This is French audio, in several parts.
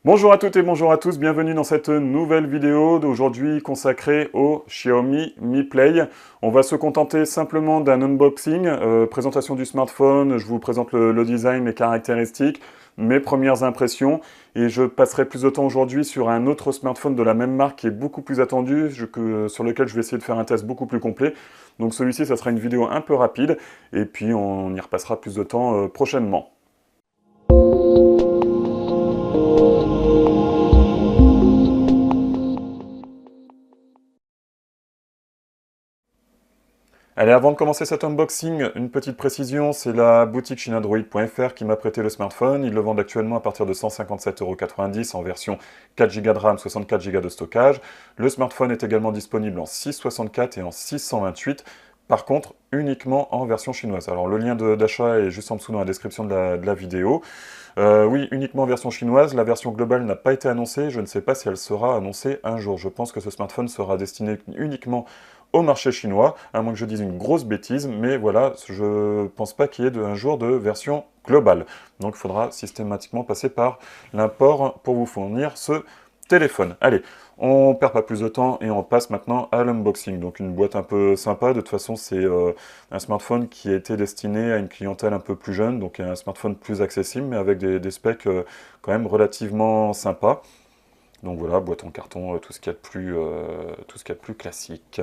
Bonjour à toutes et bonjour à tous, bienvenue dans cette nouvelle vidéo d'aujourd'hui consacrée au Xiaomi Mi Play. On va se contenter simplement d'un unboxing, présentation du smartphone, je vous présente le design, les caractéristiques, mes premières impressions, et je passerai plus de temps aujourd'hui sur un autre smartphone de la même marque qui est beaucoup plus attendu, sur lequel je vais essayer de faire un test beaucoup plus complet. Donc celui-ci, ça sera une vidéo un peu rapide, et puis on y repassera plus de temps prochainement. Allez, avant de commencer cet unboxing, une petite précision, c'est la boutique chinaandroid.fr qui m'a prêté le smartphone. Ils le vendent actuellement à partir de 157,90 € en version 4 Go de RAM, 64 Go de stockage. Le smartphone est également disponible en 664 et en 628. Par contre, uniquement en version chinoise. Alors le lien d'achat est juste en dessous dans la description de la vidéo. Oui, uniquement en version chinoise. La version globale n'a pas été annoncée. Je ne sais pas si elle sera annoncée un jour. Je pense que ce smartphone sera destiné uniquement au marché chinois, à moins que je dise une grosse bêtise, mais voilà, je pense pas qu'il y ait un jour de version globale. Donc il faudra systématiquement passer par l'import pour vous fournir ce téléphone. Allez, on perd pas plus de temps et on passe maintenant à l'unboxing. Donc une boîte un peu sympa, de toute façon c'est un smartphone qui a été destiné à une clientèle un peu plus jeune, donc un smartphone plus accessible, mais avec des specs quand même relativement sympas. Donc voilà, boîte en carton, tout ce qu'il y a de plus classique.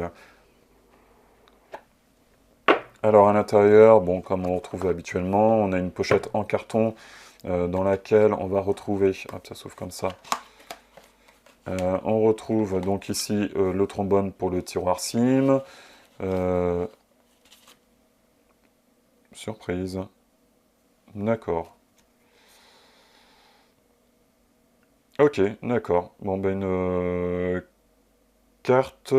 Alors à l'intérieur, bon, comme on retrouve habituellement, on a une pochette en carton dans laquelle on va retrouver, hop, ça s'ouvre comme ça, on retrouve donc ici le trombone pour le tiroir SIM, surprise, d'accord, ok, d'accord, bon ben une carte,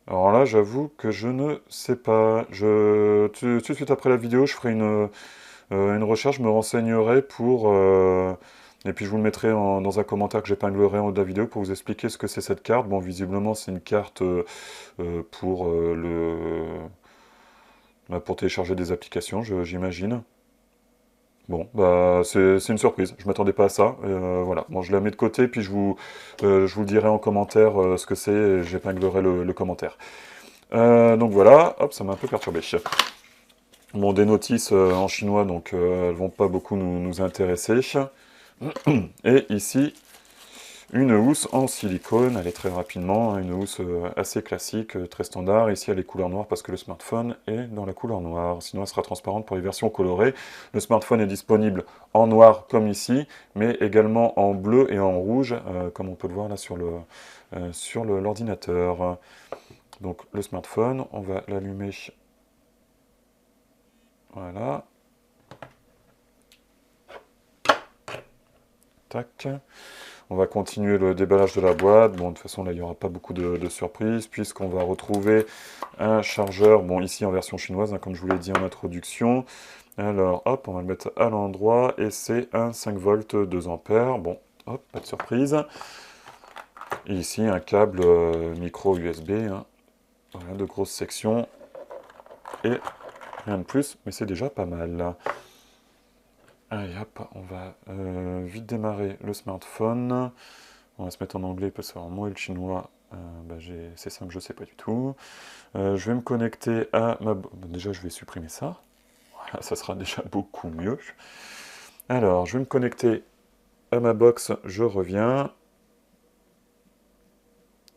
alors là j'avoue que je ne sais pas, tout de suite après la vidéo je ferai une recherche, je me renseignerai pour... et puis je vous le mettrai dans un commentaire que j'épinglerai en haut de la vidéo pour vous expliquer ce que c'est cette carte. Bon, visiblement, c'est une carte pour, pour télécharger des applications, j'imagine. Bon, bah c'est une surprise, je m'attendais pas à ça. Voilà, bon, je la mets de côté, puis je vous dirai en commentaire ce que c'est, et j'épinglerai le commentaire. Donc voilà, hop, ça m'a un peu perturbé. Bon, des notices en chinois, donc elles vont pas beaucoup nous intéresser. Et ici, une housse en silicone, elle est très rapidement, une housse assez classique, très standard. Ici, elle est couleur noire parce que le smartphone est dans la couleur noire. Sinon, elle sera transparente pour les versions colorées. Le smartphone est disponible en noir comme ici, mais également en bleu et en rouge, comme on peut le voir là sur l'ordinateur. Donc le smartphone, on va l'allumer. Voilà. Tac. On va continuer le déballage de la boîte. Bon, de toute façon, là, il n'y aura pas beaucoup de surprises, puisqu'on va retrouver un chargeur, bon, ici en version chinoise, hein, comme je vous l'ai dit en introduction. Alors, hop, on va le mettre à l'endroit, et c'est un 5 volts 2 ampères. Bon, hop, pas de surprise. Et ici, un câble micro USB, hein. Voilà, de grosses sections, et rien de plus, mais c'est déjà pas mal. Allez, hop, on va vite démarrer le smartphone. On va se mettre en anglais parce que moi et le chinois, bah, c'est simple, je ne sais pas du tout. Je vais me connecter à ma... Déjà, je vais supprimer ça. Voilà, ça sera déjà beaucoup mieux. Alors, je vais me connecter à ma box, je reviens.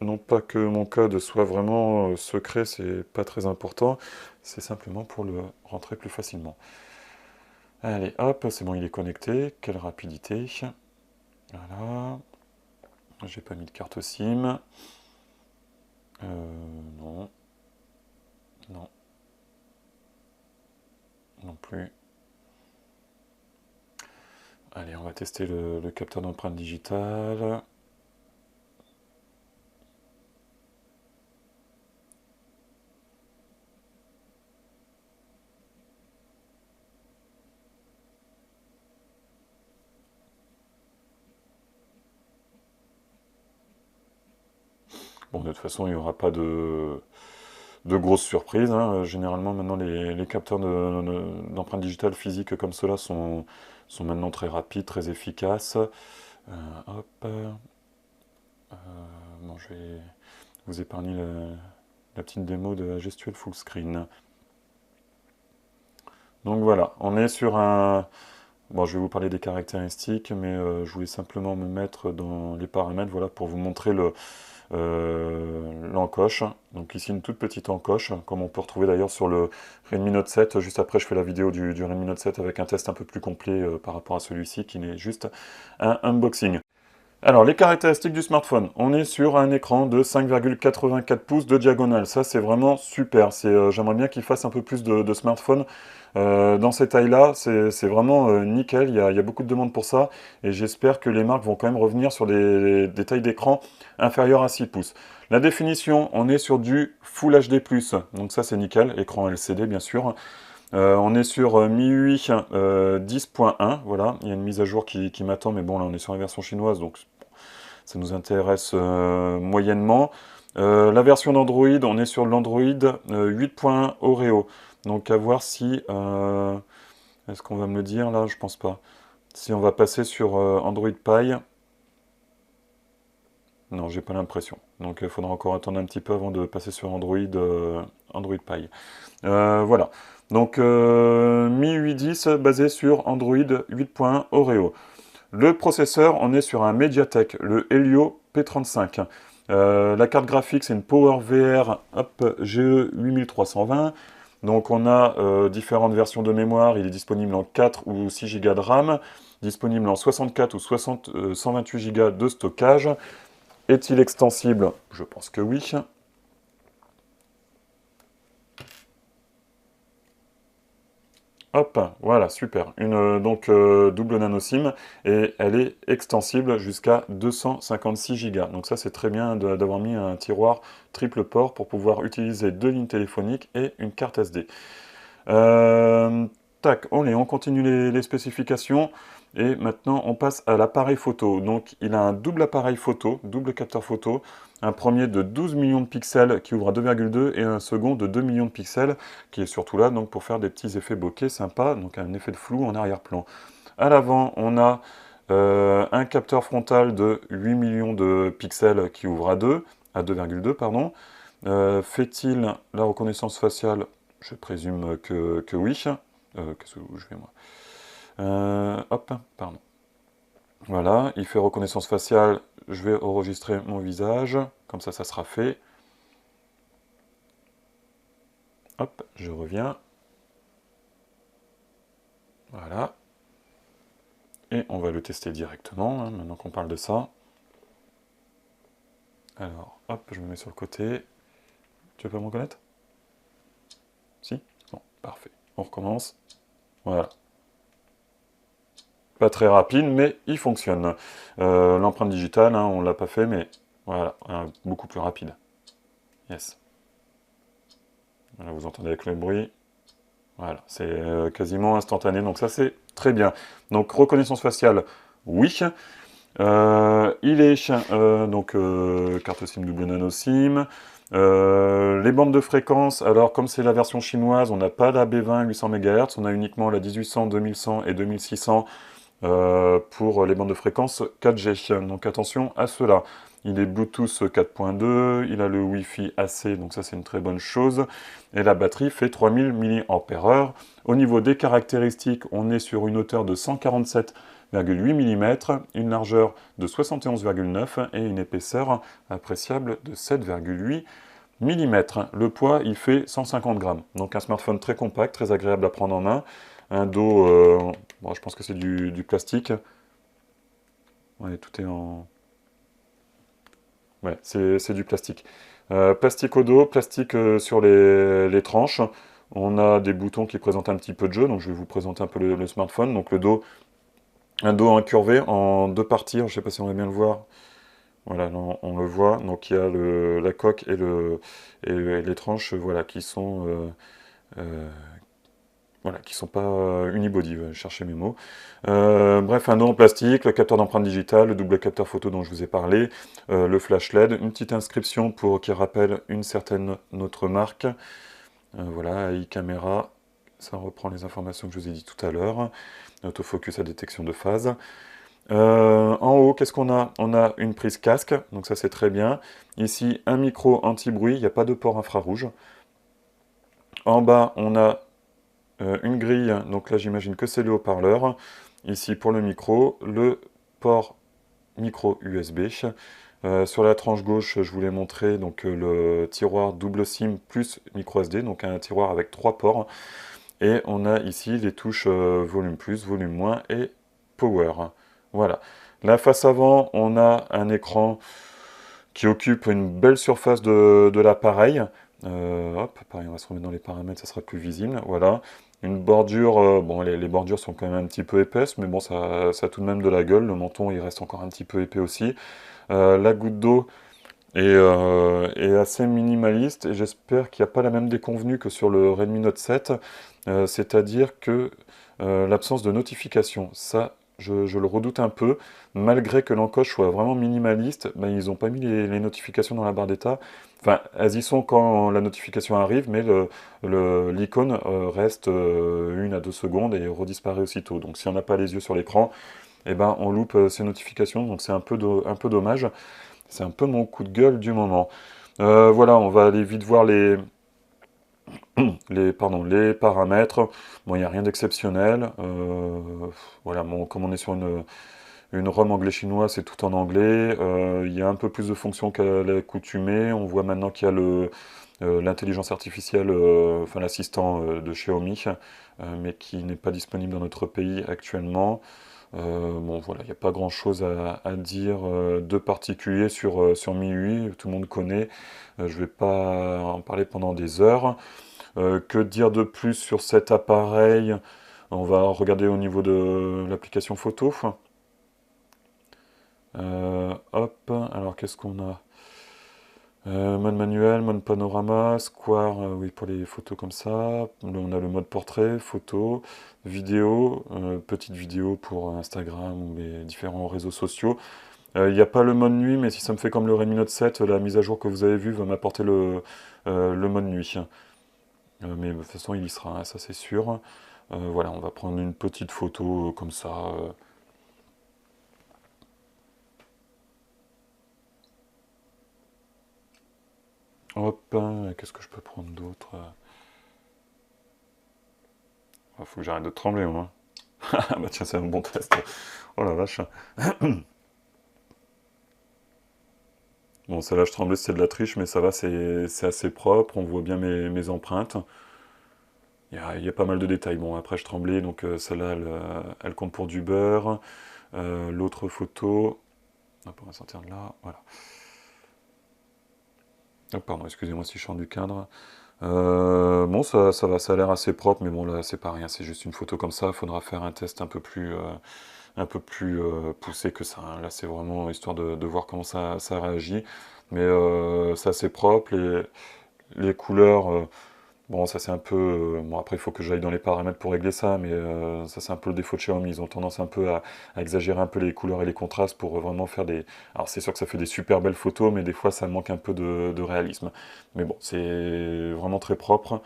Non pas que mon code soit vraiment secret, c'est pas très important. C'est simplement pour le rentrer plus facilement. Allez, hop, c'est bon, il est connecté. Quelle rapidité. Voilà. J'ai pas mis de carte SIM. Non. Non. Non plus. Allez, on va tester le capteur d'empreinte digitale. Bon, de toute façon, il n'y aura pas de grosses surprises, hein. Généralement, maintenant, les capteurs d'empreinte digitale physique comme cela sont maintenant très rapides, très efficaces. Hop. Bon, je vais vous épargner la petite démo de la gestuelle full screen. Donc voilà, on est sur un... Bon, je vais vous parler des caractéristiques, mais je voulais simplement me mettre dans les paramètres, voilà, pour vous montrer l'encoche. Donc ici, une toute petite encoche, comme on peut retrouver d'ailleurs sur le Redmi Note 7. Juste après, je fais la vidéo du Redmi Note 7 avec un test un peu plus complet par rapport à celui-ci, qui n'est juste un unboxing. Alors, les caractéristiques du smartphone. On est sur un écran de 5,84 pouces de diagonale. Ça, c'est vraiment super. J'aimerais bien qu'il fasse un peu plus de smartphones dans ces tailles-là. C'est vraiment nickel. Il y a beaucoup de demandes pour ça. Et j'espère que les marques vont quand même revenir sur des tailles d'écran inférieures à 6 pouces. La définition, on est sur du Full HD+. Donc ça, c'est nickel. Écran LCD, bien sûr. On est sur MIUI 10.1, voilà, il y a une mise à jour qui m'attend, mais bon là on est sur la version chinoise, donc ça nous intéresse moyennement. La version d'Android, on est sur l'Android 8.1 Oreo, donc à voir si... est-ce qu'on va me le dire là? Je pense pas. Si on va passer sur Android Pie... Non, j'ai pas l'impression. Donc il faudra encore attendre un petit peu avant de passer sur Android, Android Pie. Voilà. Donc MIUI 10 basé sur Android 8.1 Oreo. Le processeur, on est sur un Mediatek, le Helio P35. La carte graphique, c'est une PowerVR GE 8320. Donc on a différentes versions de mémoire. Il est disponible en 4 ou 6 Go de RAM, disponible en 64 ou 128 Go de stockage. Est-il extensible? Je pense que oui. Hop, voilà, super. Donc double nano SIM et elle est extensible jusqu'à 256 Go. Donc ça c'est très bien d'avoir mis un tiroir triple port pour pouvoir utiliser deux lignes téléphoniques et une carte SD. Tac, on continue les spécifications et maintenant on passe à l'appareil photo. Donc il a un double appareil photo, double capteur photo, un premier de 12 millions de pixels qui ouvre à 2,2 et un second de 2 millions de pixels qui est surtout là donc pour faire des petits effets bokeh sympas, donc un effet de flou en arrière-plan. À l'avant on a un capteur frontal de 8 millions de pixels qui ouvre à 2,2 pardon. Fait-il la reconnaissance faciale? Je présume que oui. Qu'est-ce que je fais moi? Hop, pardon. Voilà, il fait reconnaissance faciale. Je vais enregistrer mon visage. Comme ça sera fait. Hop, je reviens. Voilà. Et on va le tester directement, hein, maintenant qu'on parle de ça. Alors, hop, je me mets sur le côté. Tu veux pas me reconnaître? Si? Bon, parfait. On recommence. Voilà. Pas très rapide, mais il fonctionne. L'empreinte digitale, hein, on ne l'a pas fait, mais voilà, beaucoup plus rapide. Yes. Voilà, vous entendez avec le bruit. Voilà, c'est quasiment instantané, donc ça c'est très bien. Donc reconnaissance faciale, oui. Il est donc carte SIM double nano SIM. Les bandes de fréquence, alors comme c'est la version chinoise, on n'a pas la B20 800 MHz, on a uniquement la 1800, 2100 et 2600 pour les bandes de fréquence 4G. Donc attention à cela. Il est Bluetooth 4.2, il a le Wi-Fi AC, donc ça c'est une très bonne chose. Et la batterie fait 3000 mAh. Au niveau des caractéristiques, on est sur une hauteur de 147,8 mm, une largeur de 71,9 et une épaisseur appréciable de 7,8 mm. Le poids, il fait 150 grammes. Donc un smartphone très compact, très agréable à prendre en main. Un dos, bon, je pense que c'est du plastique. Ouais, tout est en... Ouais, c'est du plastique. Plastique au dos, plastique sur les tranches. On a des boutons qui présentent un petit peu de jeu, donc je vais vous présenter un peu le smartphone. Donc le dos, un dos incurvé en deux parties, je ne sais pas si on va bien le voir. Voilà, non, on le voit. Donc il y a la coque et les tranches, voilà, qui sont voilà, qui sont pas unibody, je vais chercher mes mots. Bref, un dos en plastique, le capteur d'empreinte digitale, le double capteur photo dont je vous ai parlé, le flash LED, une petite inscription qui rappelle une certaine autre marque. Voilà, AI Camera, ça reprend les informations que je vous ai dit tout à l'heure. Autofocus à détection de phase. En haut, qu'est-ce qu'on a? On a une prise casque, donc ça c'est très bien. Ici, un micro anti-bruit, il n'y a pas de port infrarouge. En bas, on a une grille, donc là j'imagine que c'est le haut-parleur. Ici pour le micro, le port micro USB. Sur la tranche gauche, je vous l'ai montré, donc le tiroir double SIM plus micro SD, donc un tiroir avec 3 ports. Et on a ici les touches volume plus, volume moins et power. Voilà. La face avant, on a un écran qui occupe une belle surface de l'appareil. Hop, pareil, on va se remettre dans les paramètres, ça sera plus visible. Voilà. Une bordure, bon, les bordures sont quand même un petit peu épaisses, mais bon, ça a tout de même de la gueule. Le menton, il reste encore un petit peu épais aussi. La goutte d'eau est assez minimaliste et j'espère qu'il n'y a pas la même déconvenue que sur le Redmi Note 7, c'est-à-dire que l'absence de notification, ça je le redoute un peu, malgré que l'encoche soit vraiment minimaliste, ben, ils n'ont pas mis les notifications dans la barre d'état. Enfin, elles y sont quand la notification arrive, mais l'icône reste 1 à 2 secondes et redisparaît aussitôt. Donc si on n'a pas les yeux sur l'écran, eh ben, on loupe ces notifications, donc c'est un peu dommage. C'est un peu mon coup de gueule du moment. Voilà, on va aller vite voir les paramètres. Bon, il n'y a rien d'exceptionnel. Voilà, bon, comme on est sur une ROM anglais-chinois, c'est tout en anglais. Il y a un peu plus de fonctions qu'à l'accoutumée. On voit maintenant qu'il y a l'intelligence artificielle, enfin l'assistant de Xiaomi, mais qui n'est pas disponible dans notre pays actuellement. Bon voilà, il n'y a pas grand chose à dire de particulier sur MIUI, tout le monde connaît, je ne vais pas en parler pendant des heures. Que dire de plus sur cet appareil? On va regarder au niveau de l'application photo. Hop, alors qu'est-ce qu'on a? Mode manuel, mode panorama, square, oui pour les photos comme ça. Là, on a le mode portrait, photo, vidéo, petite vidéo pour Instagram ou les différents réseaux sociaux. Il n'y a pas le mode nuit, mais si ça me fait comme le Redmi Note 7, la mise à jour que vous avez vue va m'apporter le mode nuit. Mais de toute façon, il y sera, hein, ça c'est sûr. Voilà, on va prendre une petite photo comme ça. Hop, qu'est-ce que je peux prendre d'autre? Faut que j'arrête de trembler, moi. Ah bah tiens, c'est un bon test. Oh la vache. Bon, celle-là, je tremblais, c'est de la triche, mais ça va, c'est assez propre. On voit bien mes empreintes. Il y a pas mal de détails. Bon, après, je tremblais, donc celle-là, elle compte pour du beurre. L'autre photo, hop, on va sortir de là, voilà. Oh, pardon, excusez-moi si je sors du cadre. Bon, ça va, ça a l'air assez propre, mais bon, là, c'est pas rien, c'est juste une photo comme ça. Il faudra faire un test un peu plus poussé que ça, hein. Là, c'est vraiment histoire de voir comment ça réagit. Mais c'est assez propre, les couleurs. Bon, ça c'est un peu. Bon, après, il faut que j'aille dans les paramètres pour régler ça, mais ça c'est un peu le défaut de Xiaomi. Ils ont tendance un peu à exagérer un peu les couleurs et les contrastes pour vraiment faire des. Alors, c'est sûr que ça fait des super belles photos, mais des fois ça manque un peu de réalisme. Mais bon, c'est vraiment très propre.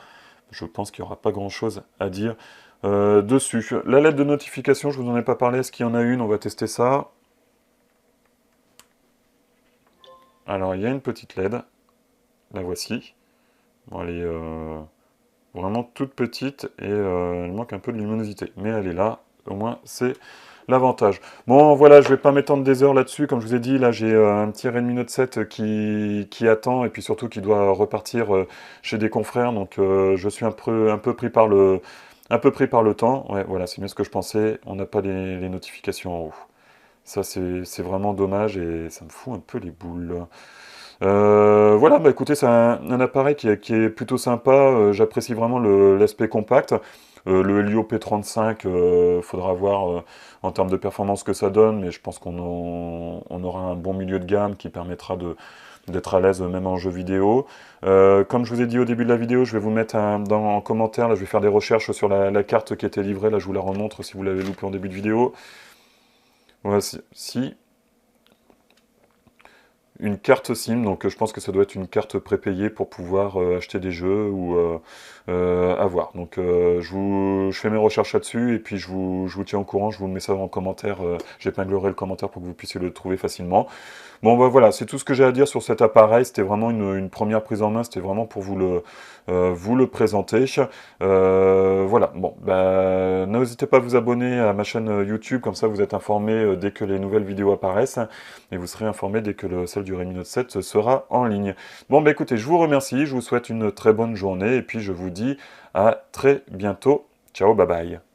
Je pense qu'il n'y aura pas grand chose à dire dessus. La lettre de notification, je vous en ai pas parlé. Est-ce qu'il y en a une? On va tester ça. Alors, il y a une petite LED. La voici. Bon, elle est. Vraiment toute petite et elle manque un peu de luminosité. Mais elle est là, au moins c'est l'avantage. Bon voilà, je vais pas m'étendre des heures là-dessus. Comme je vous ai dit, là j'ai un petit Redmi Note 7 qui attend et puis surtout qui doit repartir chez des confrères. Donc je suis un peu pris par le temps. Ouais, voilà, c'est mieux ce que je pensais. On n'a pas les notifications en haut. Ça c'est vraiment dommage et ça me fout un peu les boules. Voilà, bah écoutez, c'est un appareil qui est plutôt sympa. J'apprécie vraiment l'aspect compact. Le Helio P35, faudra voir en termes de performance ce que ça donne, mais je pense qu'on aura un bon milieu de gamme qui permettra d'être à l'aise même en jeu vidéo. Comme je vous ai dit au début de la vidéo, je vais vous mettre en commentaire, là je vais faire des recherches sur la carte qui était livrée, là je vous la remontre si vous l'avez loupé en début de vidéo. Voilà, si une carte SIM, donc je pense que ça doit être une carte prépayée pour pouvoir acheter des jeux ou avoir. Donc je fais mes recherches là-dessus et puis je vous tiens au courant, je vous mets ça en commentaire, j'épinglerai le commentaire pour que vous puissiez le trouver facilement. Bon bah voilà, c'est tout ce que j'ai à dire sur cet appareil, c'était vraiment une première prise en main, c'était vraiment pour vous le présenter. Voilà, bon, bah, n'hésitez pas à vous abonner à ma chaîne YouTube, comme ça vous êtes informé dès que les nouvelles vidéos apparaissent, et vous serez informé dès que celle du Redmi Note 7 sera en ligne. Bon bah écoutez, je vous remercie, je vous souhaite une très bonne journée, et puis je vous dis à très bientôt. Ciao, bye bye.